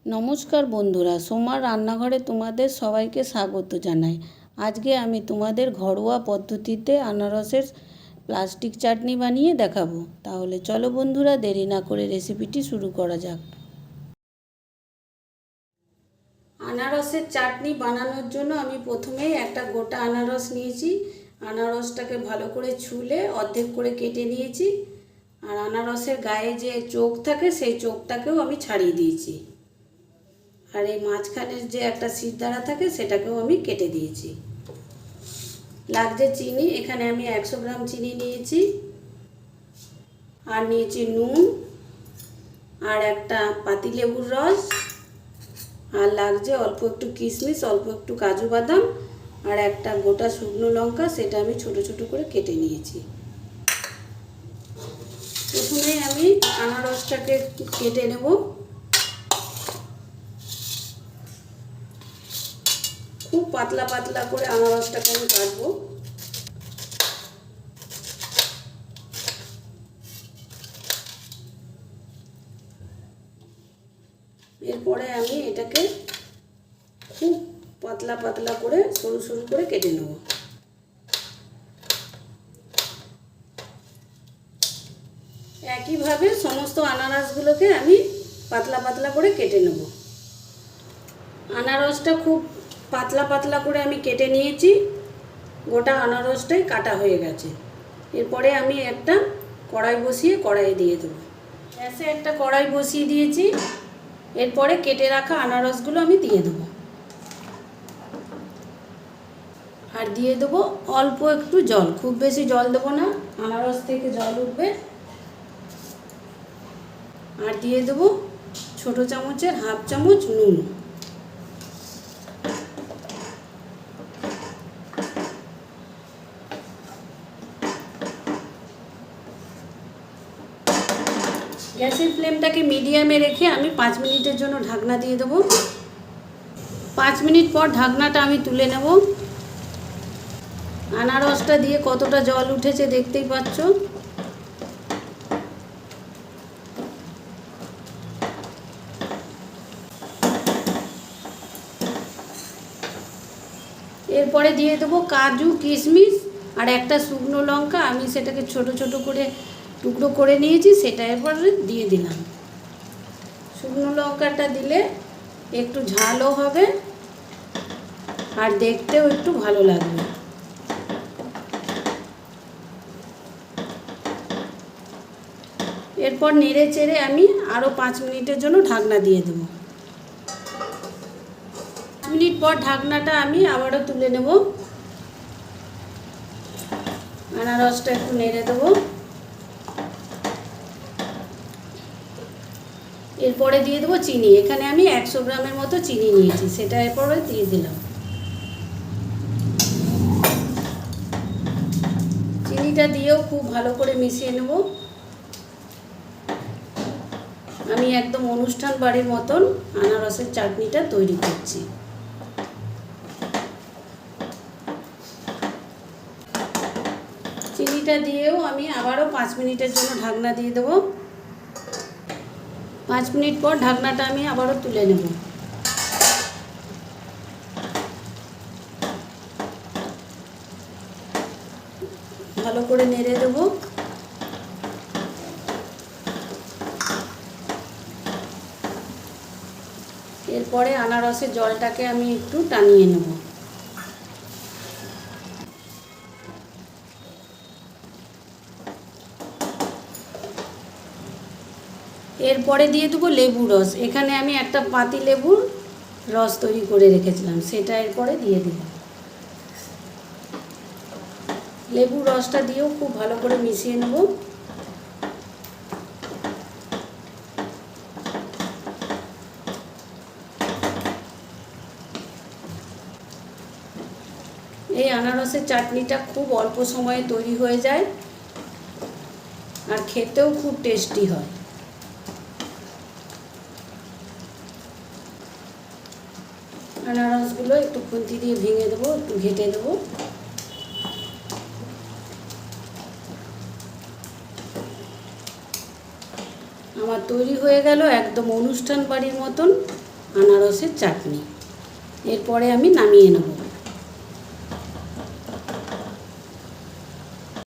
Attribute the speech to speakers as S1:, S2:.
S1: নমস্কার বন্ধুরা, সোমার রান্নাঘরে তোমাদের সবাইকে স্বাগত জানাই। আজকে আমি তোমাদের ঘরোয়া পদ্ধতিতে আনারসের প্লাস্টিক চাটনি বানিয়ে দেখাবো। তাহলে চলো বন্ধুরা, দেরি না করে রেসিপিটি শুরু করা যাক। আনারসের চাটনি বানানোর জন্য আমি প্রথমেই একটা গোটা আনারস নিয়েছি। আনারসটাকে ভালো করে ছুলে অর্ধেক করে কেটে নিয়েছি। আর আনারসের গায়ে যে চোখ থাকে সেই চোখটাকেও আমি ছাড়িয়ে দিয়েছি। আর এই মাঝখানের যে একটা শিরদাঁড়া থাকে সেটাকেও আমি কেটে দিয়েছি। লাগছে চিনি, এখানে আমি 100 গ্রাম চিনি নিয়েছি। আর নিয়েছি নুন, আর একটা পাতিলেবুর রস, আর লাগছে অল্প একটু কিশমিশ, অল্প একটু কাজু বাদাম, আর একটা গোটা শুকনো লঙ্কা, সেটা আমি ছোট ছোট করে কেটে নিয়েছি। প্রথমে আমি আনারসটাকে কেটে নেব। খুব পাতলা পাতলা করে আনারসটাকে আমি কাটবো। এরপরে আমি এটাকে খুব পাতলা পাতলা করে সরু সরু করে কেটে নেব। একইভাবে সমস্ত আনারসগুলোকে আমি পাতলা পাতলা করে কেটে নেব। আনারসটা খুব পাতলা পাতলা করে আমি কেটে নিয়েছি। গোটা আনারসটাই কাটা হয়ে গেছে। এরপরে আমি একটা কড়াই বসিয়ে কড়াইয়ে দিয়ে দেবো। গ্যাসে একটা কড়াই বসিয়ে দিয়েছি। এরপরে কেটে রাখা আনারসগুলো আমি দিয়ে দেবো। আর দিয়ে দেবো অল্প একটু জল, খুব বেশি জল দেবো না, আনারস থেকে জল উঠবে। আর দিয়ে দেবো ছোটো চামচের হাফ চামচ নুন। গ্যাসের ফ্লেমটাকে মিডিয়ামে রেখে আমি 5 মিনিটের জন্য ঢাকনা দিয়ে দেবো। 5 মিনিট পর ঢাকনাটা আমি তুলে নেব। আনারসটা দিয়ে কতটা জল উঠেছে দেখতেই পাচ্ছ। এরপরে দিয়ে দেবো কাজু, কিশমিশ আর একটা শুকনো লঙ্কা। আমি সেটাকে ছোট ছোট করে টুকরো করে নিয়েছি, সেটা এরপরে দিয়ে দিলাম। শুকনো লঙ্কাটা দিলে একটু ঝালও হবে আর দেখতেও একটু ভালো লাগবে। এরপর নেড়ে চেড়ে আমি আরও 5 মিনিটের জন্য ঢাকনা দিয়ে দেব। 5 মিনিট পর ঢাকনাটা আমি আবারও তুলে নেব। আনারসটা একটু নেড়ে দেবো। এরপরে দিয়ে দেবো চিনি। এখানে আমি 100 গ্রামের মতো চিনি নিয়েছি, সেটা এরপরে দিয়ে দিলাম। চিনিটা দিয়েও খুব ভালো করে মিশিয়ে নেব। আমি একদম অনুষ্ঠান বাড়ির মতন আনারসের চাটনিটা তৈরি করছি। চিনিটা দিয়েও আমি আবারও 5 মিনিটের জন্য ঢাকনা দিয়ে দেবো। 5 মিনিট পর ঢাকনাটা আমি আবারও তুলে নেব। ভালো করে নেড়ে দেবো। এরপরে আনারসের জলটাকে আমি একটু টানিয়ে নেব। এরপরে দিয়ে দেবো লেবু রস। এখানে আমি একটা পাতিলেবুর রস তৈরি করে রেখেছিলাম, সেটা এরপরে দিয়ে দিলাম। লেবু রসটা দিয়েও খুব ভালো করে মিশিয়ে নেব। এই আনারসের চাটনিটা খুব অল্প সময়ে তৈরি হয়ে যায় আর খেতেও খুব টেস্টি হয়। আনারসগুলো একটু খুন্তি দিয়ে ভেঙে দেবো, একটু ঘেটে দেবো। আমার তৈরি হয়ে গেল একদম অনুষ্ঠান বাড়ির মতন আনারসের চাটনি। এরপরে আমি নামিয়ে নেব।